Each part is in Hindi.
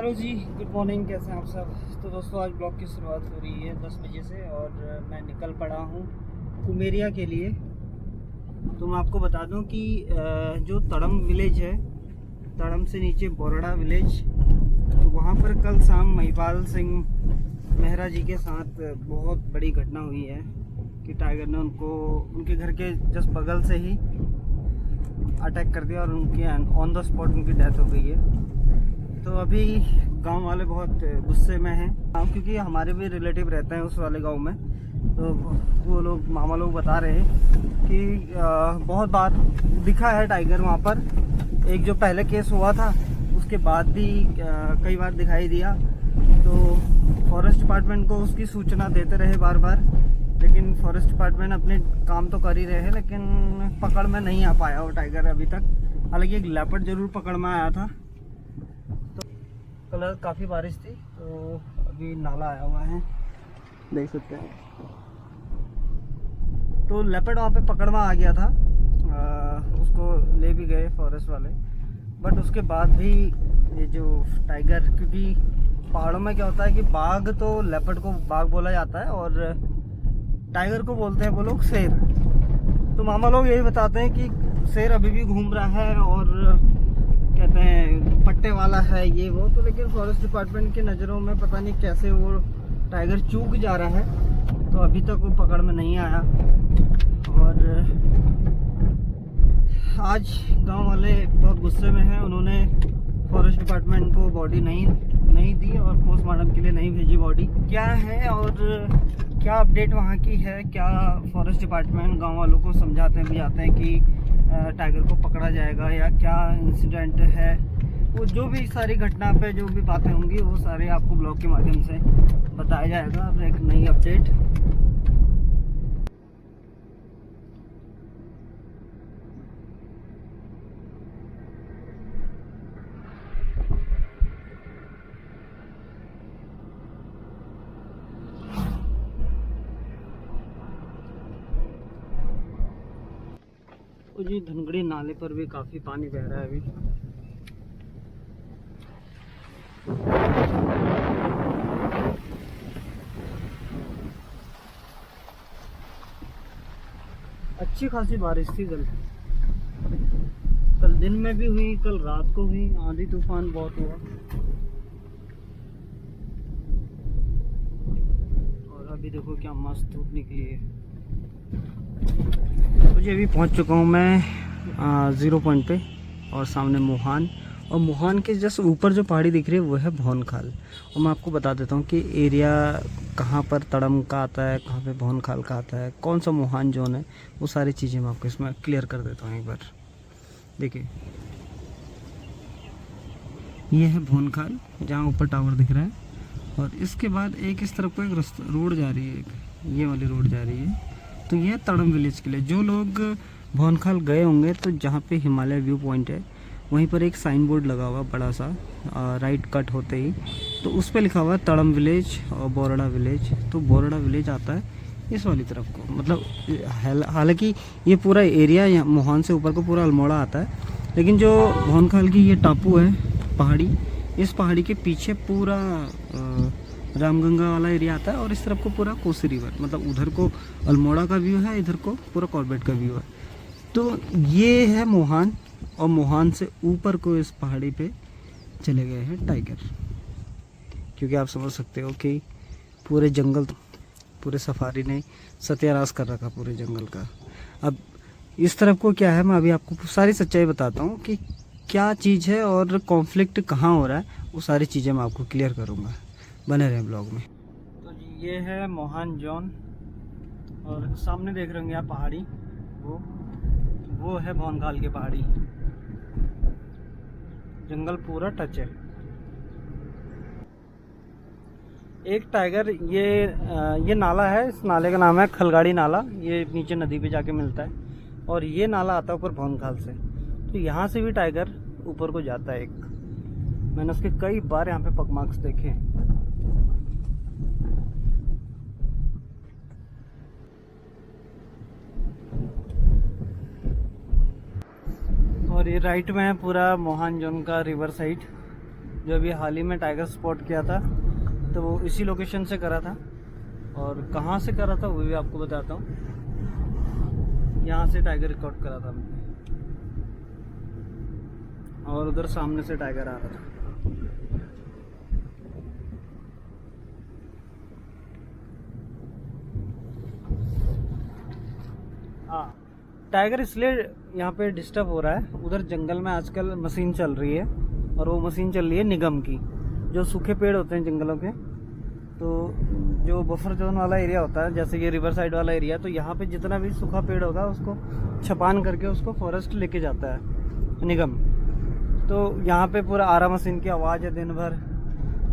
हेलो जी, गुड मॉर्निंग। कैसे हैं आप सब? तो दोस्तों, आज ब्लॉग की शुरुआत हो रही है 10 बजे से और मैं निकल पड़ा हूँ कुमेरिया के लिए। तो मैं आपको बता दूं कि जो तड़म विलेज है, तड़म से नीचे बोरड़ा विलेज, तो वहाँ पर कल शाम महिपाल सिंह मेहरा जी के साथ बहुत बड़ी घटना हुई है कि टाइगर ने उनको उनके घर के जस्ट बगल से ही अटैक कर दिया और उनकी ऑन द स्पॉट उनकी डेथ हो गई है। तो अभी गांव वाले बहुत गुस्से में हैं, क्योंकि हमारे भी रिलेटिव रहते हैं उस वाले गांव में। तो वो लोग मामा लोग बता रहे हैं कि बहुत बार दिखा है टाइगर वहाँ पर। एक जो पहले केस हुआ था उसके बाद भी कई बार दिखाई दिया। तो फॉरेस्ट डिपार्टमेंट को उसकी सूचना देते रहे बार बार, लेकिन फॉरेस्ट डिपार्टमेंट अपने काम तो कर ही रहे हैं, लेकिन पकड़ में नहीं आ पाया वो टाइगर अभी तक। हालांकि एक लेपर्ड जरूर पकड़ में आया था। कल काफ़ी बारिश थी तो अभी नाला आया हुआ है, देख सकते हैं। तो लेपर्ड वहाँ पे पकड़ में आ गया था, उसको ले भी गए फॉरेस्ट वाले। बट उसके बाद भी ये जो टाइगर, क्योंकि पहाड़ों में क्या होता है कि बाघ, तो लेपर्ड को बाघ बोला जाता है और टाइगर को बोलते हैं वो लोग शेर। तो मामा लोग यही बताते हैं कि शेर अभी भी घूम रहा है और कहते हैं पट्टे वाला है ये वो। तो लेकिन फॉरेस्ट डिपार्टमेंट की नज़रों में पता नहीं कैसे वो टाइगर चूक जा रहा है, तो अभी तक वो पकड़ में नहीं आया। और आज गांव वाले बहुत गुस्से में हैं। उन्होंने फॉरेस्ट डिपार्टमेंट को बॉडी नहीं दी और पोस्टमार्टम के लिए नहीं भेजी बॉडी। क्या है और क्या अपडेट वहाँ की है, क्या फॉरेस्ट डिपार्टमेंट गांव वालों को समझाते भी जाते हैं कि टाइगर को पकड़ा जाएगा या क्या इंसिडेंट है, वो जो भी सारी घटना पे जो भी बातें होंगी वो सारे आपको ब्लॉग के माध्यम से बताया जाएगा। अब एक नई अपडेट। जी, धनगड़ी नाले पर भी काफी पानी बह रहा है अभी। अच्छी खासी बारिश थी कल दिन में भी हुई, कल रात को हुई, आंधी तूफान बहुत हुआ। और अभी देखो क्या मस्त धूप निकली है। मुझे अभी पहुंच चुका हूं मैं 0 पॉइंट पे, और सामने मोहान, और मोहान के जस्ट ऊपर जो पहाड़ी दिख रही है वो है भौनखाल। और मैं आपको बता देता हूँ कि एरिया कहाँ पर तड़म का आता है, कहाँ पे भौनखाल का आता है, कौन सा मोहान जोन है, वो सारी चीज़ें मैं आपको इसमें क्लियर कर देता हूँ एक बार। देखिए, ये है भौनखाल जहाँ ऊपर टावर दिख रहा है, और इसके बाद एक इस तरफ को एक रास्ता रोड जा रही है, एक ये वाली रोड जा रही है। तो ये तड़म विलेज के लिए जो लोग भौनखाल गए होंगे, तो जहाँ पे हिमालय व्यू पॉइंट है वहीं पर एक साइन बोर्ड लगा हुआ बड़ा सा, राइट कट होते ही, तो उस पर लिखा हुआ है तड़म विलेज और बोरड़ा विलेज। तो बोरड़ा विलेज आता है इस वाली तरफ को, मतलब हालांकि ये पूरा एरिया मोहान से ऊपर को पूरा अल्मोड़ा आता है, लेकिन जो भौनखाल की ये टापू है पहाड़ी, इस पहाड़ी के पीछे पूरा रामगंगा वाला एरिया आता है, और इस तरफ को पूरा कोसी रिवर, मतलब उधर को अल्मोड़ा का व्यू है, इधर को पूरा कॉर्बेट का व्यू है। तो ये है मोहान, और मोहान से ऊपर को इस पहाड़ी पे चले गए हैं टाइगर, क्योंकि आप समझ सकते हो कि पूरे जंगल, पूरे सफारी ने सत्यानाश कर रखा पूरे जंगल का। अब इस तरफ को क्या है, मैं अभी आपको सारी सच्चाई बताता हूँ कि क्या चीज़ है और कॉन्फ्लिक्ट कहाँ हो रहा है, वो सारी चीज़ें मैं आपको क्लियर करूँगा। बने रहे ब्लॉग में। तो ये है मोहान जोन, और सामने देख रहे होंगे आप पहाड़ी, वो है भौनखाल की पहाड़ी। जंगल पूरा टच है। एक टाइगर, ये नाला है, इस नाले का नाम है खलगाड़ी नाला। ये नीचे नदी पे जाके मिलता है, और ये नाला आता है ऊपर भौनखाल से। तो यहाँ से भी टाइगर ऊपर को जाता है एक। मैंने उसके कई बार यहाँ पे पगमार्क्स देखे हैं। और ये राइट में है पूरा मोहान जोन का रिवर साइड। जो अभी हाल ही में टाइगर स्पॉट किया था, तो वो इसी लोकेशन से करा था। और कहाँ से करा था वो भी आपको बताता हूँ। यहाँ से टाइगर रिकॉर्ड करा था मैंने, और उधर सामने से टाइगर आ रहा था। हाँ, टाइगर इसलिए यहाँ पे डिस्टर्ब हो रहा है, उधर जंगल में आजकल मशीन चल रही है, और वो मशीन चल रही है निगम की। जो सूखे पेड़ होते हैं जंगलों के, तो जो बफर जोन वाला एरिया होता है, जैसे ये रिवर साइड वाला एरिया, तो यहाँ पे जितना भी सूखा पेड़ होगा उसको छपान करके उसको फॉरेस्ट लेके जाता है निगम। तो यहाँ पे पूरा आरा मशीन की आवाज़ है दिन भर,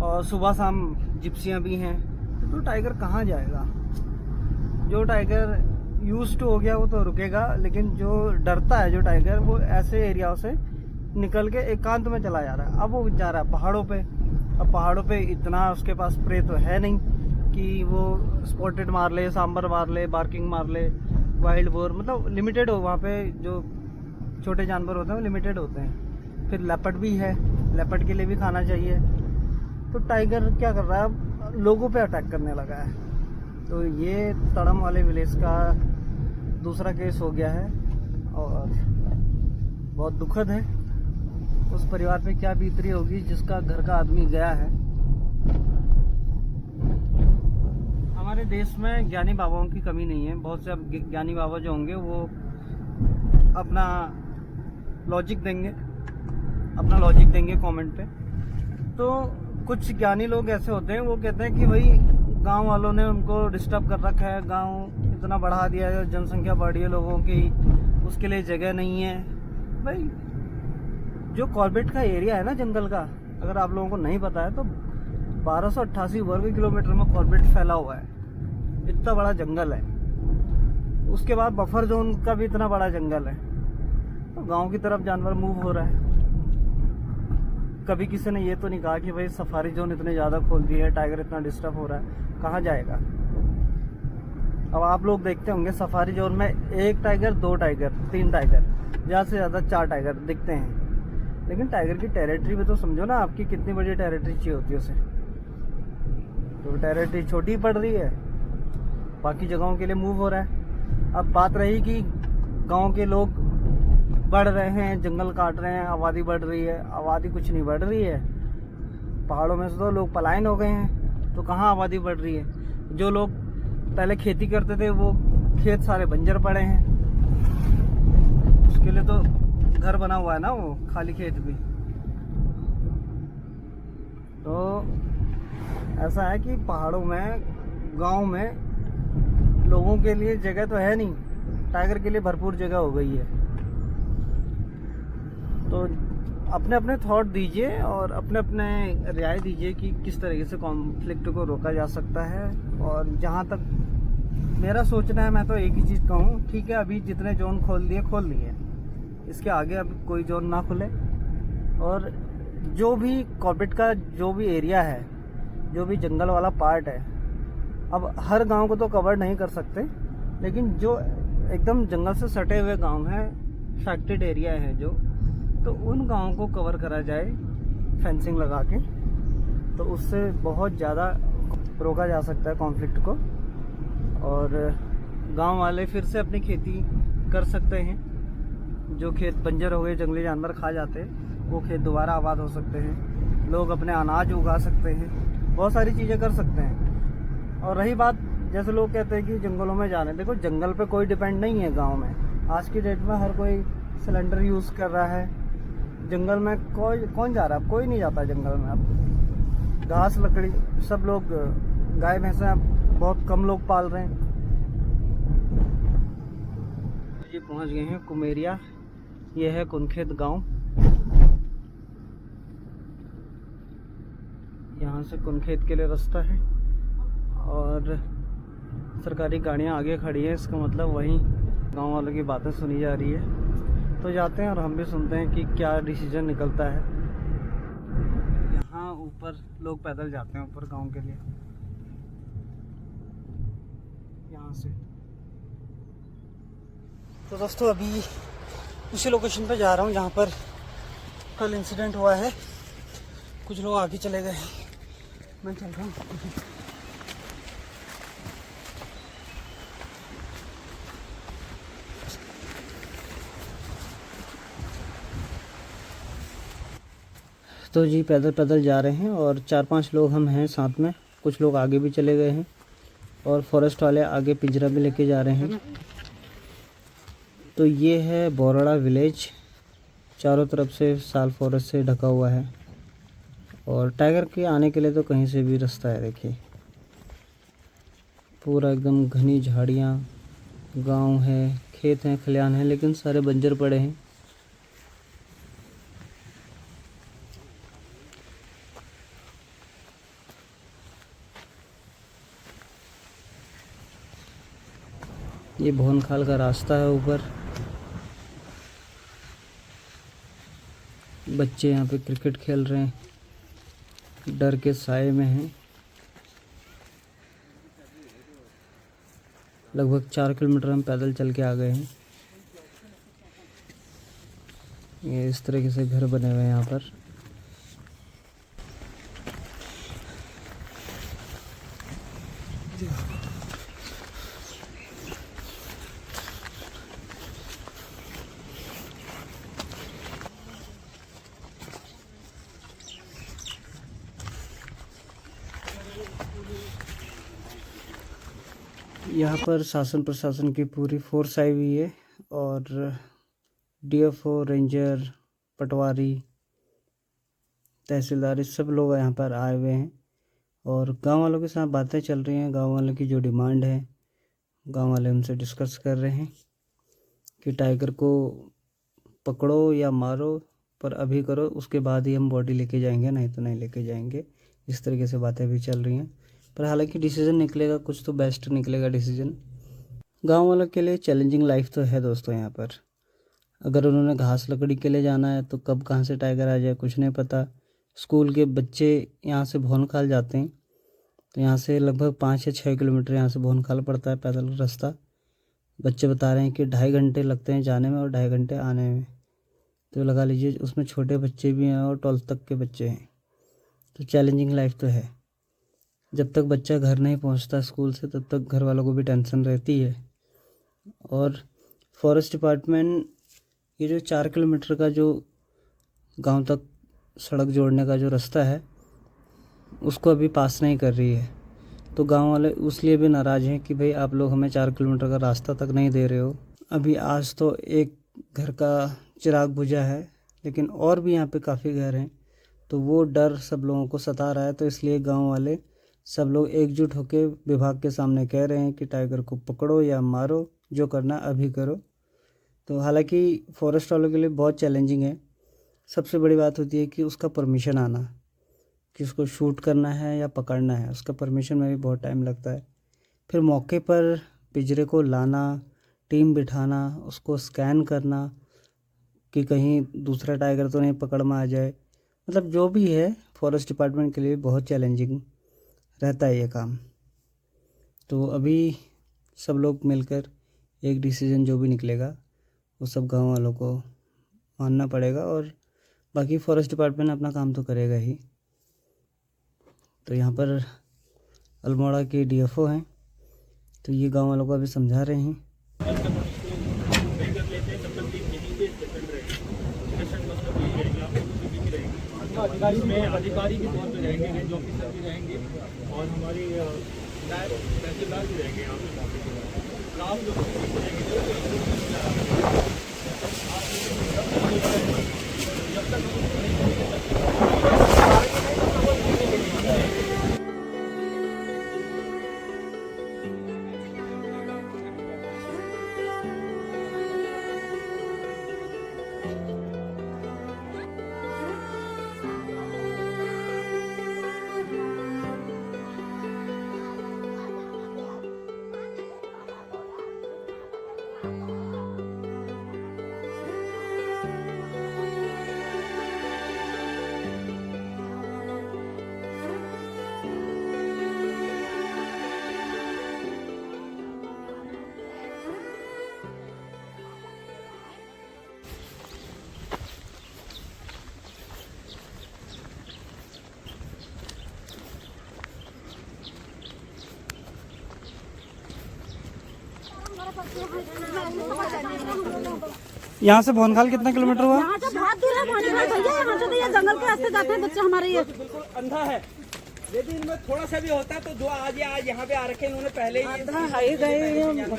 और सुबह शाम जिप्सियाँ भी हैं। तो टाइगर कहाँ जाएगा? जो टाइगर यूज्ड टू हो गया वो तो रुकेगा, लेकिन जो डरता है जो टाइगर, वो ऐसे एरियाओं से निकल के एकांत में चला जा रहा है। अब वो जा रहा है पहाड़ों पे। अब पहाड़ों पे इतना उसके पास प्रे तो है नहीं कि वो स्पॉटेड मार ले, सांबर मार ले, बार्किंग मार ले, वाइल्ड बोर, मतलब लिमिटेड हो। वहाँ पे जो छोटे जानवर होते हैं वो लिमिटेड होते हैं। फिर लेपर्ड भी है, लेपर्ड के लिए भी खाना चाहिए। तो टाइगर क्या कर रहा है? लोगों पे अटैक करने लगा है। तो ये तड़म वाले विलेज का दूसरा केस हो गया है, और बहुत दुखद है। उस परिवार पे क्या बीत रही होगी जिसका घर का आदमी गया है। हमारे देश में ज्ञानी बाबाओं की कमी नहीं है। बहुत से अब ज्ञानी बाबा जो होंगे वो अपना लॉजिक देंगे कमेंट पे। तो कुछ ज्ञानी लोग ऐसे होते हैं, वो कहते हैं कि भाई गांव वालों ने उनको डिस्टर्ब कर रखा है, गांव इतना बढ़ा दिया है, जनसंख्या बढ़ रही है लोगों की, उसके लिए जगह नहीं है। भाई जो कॉर्बेट का एरिया है ना जंगल का, अगर आप लोगों को नहीं पता है तो 1288 वर्ग किलोमीटर में कॉर्बेट फैला हुआ है। इतना बड़ा जंगल है। उसके बाद बफर जोन का भी इतना बड़ा जंगल है। तो गांव की तरफ जानवर मूव हो रहा है। कभी किसी ने ये तो नहीं कहा कि भाई सफारी जोन इतने ज़्यादा खोल दिए है, टाइगर इतना डिस्टर्ब हो रहा है, कहाँ जाएगा? अब आप लोग देखते होंगे सफारी जोन में 1 टाइगर, 2 टाइगर, 3 टाइगर, ज़्यादा से ज़्यादा 4 टाइगर दिखते हैं। लेकिन टाइगर की टेरिटरी भी तो समझो ना, आपकी कितनी बड़ी टेरिटरी चाहिए होती है उसे। तो टेरिटरी छोटी पड़ रही है, बाकी जगहों के लिए मूव हो रहा है। अब बात रही कि गांव के लोग बढ़ रहे हैं, जंगल काट रहे हैं, आबादी बढ़ रही है। आबादी कुछ नहीं बढ़ रही है। पहाड़ों में से तो लोग पलायन हो गए हैं, तो कहाँ आबादी बढ़ रही है? जो लोग पहले खेती करते थे वो खेत सारे बंजर पड़े हैं। उसके लिए तो घर बना हुआ है ना, वो खाली खेत भी। तो ऐसा है कि पहाड़ों में, गांव में लोगों के लिए जगह तो है नहीं, टाइगर के लिए भरपूर जगह हो गई है। तो अपने अपने थॉट दीजिए और अपने अपने राय दीजिए कि किस तरीके से कॉन्फ्लिक्ट को रोका जा सकता है। और जहाँ तक मेरा सोचना है, मैं तो एक ही चीज़ कहूँ, ठीक है अभी जितने जोन खोल दिए, इसके आगे अब कोई जोन ना खुले। और जो भी कॉर्बेट का जो भी एरिया है, जो भी जंगल वाला पार्ट है, अब हर गांव को तो कवर नहीं कर सकते, लेकिन जो एकदम जंगल से सटे हुए गांव हैं, फैक्टेड एरिया है जो, तो उन गांवों को कवर करा जाए फेंसिंग लगा के। तो उससे बहुत ज़्यादा रोका जा सकता है कॉन्फ्लिक्ट को, और गांव वाले फिर से अपनी खेती कर सकते हैं। जो खेत बंजर हो गए, जंगली जानवर खा जाते हैं, वो खेत दोबारा आबाद हो सकते हैं। लोग अपने अनाज उगा सकते हैं, बहुत सारी चीज़ें कर सकते हैं। और रही बात, जैसे लोग कहते हैं कि जंगलों में जाने, देखो जंगल पे कोई डिपेंड नहीं है गांव में। आज की डेट में हर कोई सिलेंडर यूज़ कर रहा है। जंगल में कौन जा रहा है? कोई नहीं जाता जंगल में। अब घास लकड़ी सब लोग, गाय भैंसा बहुत कम लोग पाल रहे हैं। जी पहुंच गए हैं कुमेरिया। ये है कुनखेत गांव। यहाँ से कुनखेत के लिए रास्ता है, और सरकारी गाड़ियाँ आगे खड़ी हैं। इसका मतलब वहीं गांव वालों की बातें सुनी जा रही है। तो जाते हैं और हम भी सुनते हैं कि क्या डिसीजन निकलता है। यहाँ ऊपर लोग पैदल जाते हैं ऊपर गांव के लिए, यहाँ से। तो दोस्तों अभी उसी लोकेशन पे जा रहा हूँ जहाँ पर कल इंसिडेंट हुआ है। कुछ लोग आगे चले गए, मैं चल रहा हूँ। तो जी पैदल पैदल जा रहे हैं और 4-5 लोग हम हैं साथ में, कुछ लोग आगे भी चले गए हैं और फॉरेस्ट वाले आगे पिंजरा भी लेके जा रहे हैं। तो ये है बोराड़ा विलेज, चारों तरफ से साल फॉरेस्ट से ढका हुआ है और टाइगर के आने के लिए तो कहीं से भी रास्ता है। देखिए पूरा एकदम घनी झाड़ियाँ, गांव है, खेत हैं, खलियान हैं, लेकिन सारे बंजर पड़े हैं। ये भोनखाल का रास्ता है ऊपर। बच्चे यहाँ पे क्रिकेट खेल रहे हैं, डर के साए में हैं। लगभग 4 किलोमीटर हम पैदल चल के आ गए हैं। ये इस तरीके से घर बने हुए हैं यहाँ पर। यहाँ पर शासन प्रशासन की पूरी फोर्स आई हुई है और डीएफओ, रेंजर, पटवारी, तहसीलदार, इस सब लोग यहाँ पर आए हुए हैं और गांव वालों के साथ बातें चल रही हैं। गांव वालों की जो डिमांड है, गांव वाले उनसे डिस्कस कर रहे हैं कि टाइगर को पकड़ो या मारो, पर अभी करो, उसके बाद ही हम बॉडी लेके जाएंगे, नहीं तो नहीं लेके जाएंगे। इस तरीके से बातें भी चल रही हैं, पर हालांकि डिसीज़न निकलेगा कुछ तो बेस्ट निकलेगा डिसीज़न। गांव वालों के लिए चैलेंजिंग लाइफ तो है दोस्तों यहाँ पर। अगर उन्होंने घास लकड़ी के लिए जाना है तो कब कहाँ से टाइगर आ जाए कुछ नहीं पता। स्कूल के बच्चे यहाँ से भोनखाल जाते हैं, तो यहाँ से लगभग 5 या 6 किलोमीटर यहाँ से भोनखाल पड़ता है पैदल रास्ता। बच्चे बता रहे हैं कि 2.5 घंटे लगते हैं जाने में और 2.5 घंटे आने में। तो लगा लीजिए उसमें छोटे बच्चे भी हैं और 12th तक के बच्चे हैं। तो चैलेंजिंग लाइफ तो है। जब तक बच्चा घर नहीं पहुंचता स्कूल से तब तक घर वालों को भी टेंशन रहती है। और फॉरेस्ट डिपार्टमेंट ये जो 4 किलोमीटर का जो गांव तक सड़क जोड़ने का जो रास्ता है उसको अभी पास नहीं कर रही है। तो गांव वाले उसलिए भी नाराज़ हैं कि भाई आप लोग हमें 4 किलोमीटर का रास्ता तक नहीं दे रहे हो। अभी आज तो एक घर का चिराग बुझा है, लेकिन और भी यहाँ पे काफ़ी घर हैं, तो वो डर सब लोगों को सता रहा है। तो इसलिए गांव वाले सब लोग एकजुट होकर विभाग के सामने कह रहे हैं कि टाइगर को पकड़ो या मारो, जो करना अभी करो। तो हालांकि फॉरेस्ट वालों के लिए बहुत चैलेंजिंग है। सबसे बड़ी बात होती है कि उसका परमिशन आना, कि उसको शूट करना है या पकड़ना है, उसका परमिशन में भी बहुत टाइम लगता है। फिर मौके पर पिंजरे को लाना, टीम बिठाना, उसको स्कैन करना कि कहीं दूसरा टाइगर तो नहीं पकड़ में आ जाए। मतलब जो भी है फॉरेस्ट डिपार्टमेंट के लिए बहुत चैलेंजिंग रहता है ये काम। तो अभी सब लोग मिलकर एक डिसीज़न जो भी निकलेगा वो सब गांव वालों को मानना पड़ेगा और बाकी फॉरेस्ट डिपार्टमेंट अपना काम तो करेगा ही। तो यहाँ पर अल्मोड़ा के डीएफओ हैं, तो ये गांव वालों को अभी समझा रहे हैं। अधिकारी के तौर पर रहेंगे, रेंज ऑफिसर भी रहेंगे और हमारी तहसीलदार भी रहेंगे यहाँ पे। काम जो जब तक यहाँ से भोनखाल कितना किलोमीटर हुआ? यहाँ से बहुत दूर है भोनखाल भैया, यहाँ से तो ये जंगल के रास्ते जाते हैं बच्चे हमारे ये। बिल्कुल अंधा है, यदि इनमें थोड़ा सा भी होता तो जो आज यहाँ पे आ रखे इन्होंने पहले ही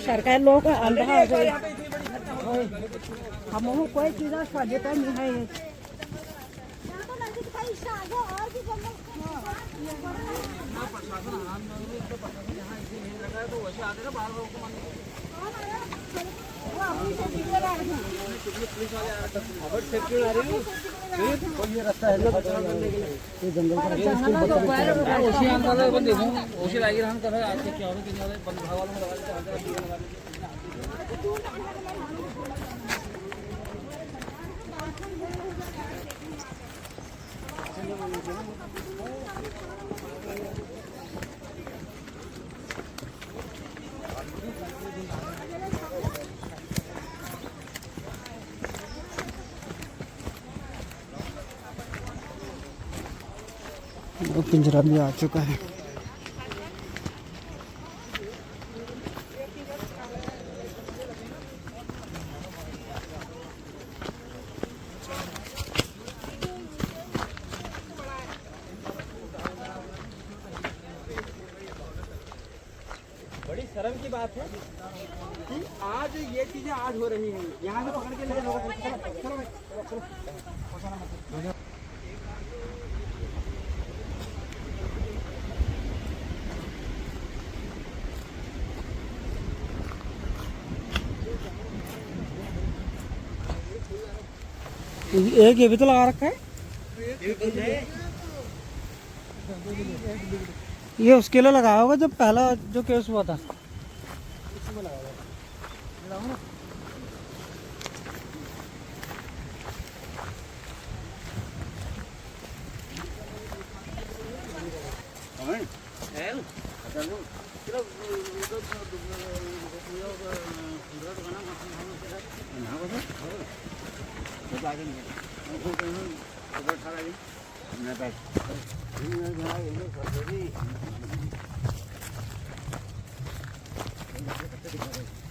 सरकार लोग अंधा है, यहाँ पे इतनी बड़ी घटना हो गई। हम कोई चीज फजता नहीं है। पिंजरा भी आ चुका है। बड़ी शर्म की बात है कि आज ये चीजें आज हो रही हैं। यहाँ से पकड़ के ले जाओ, चलो भाई, चलो। एक ये भी तो लगा रखा है। ये उसके लिए लगाया होगा जब पहला जो केस हुआ था। नहीं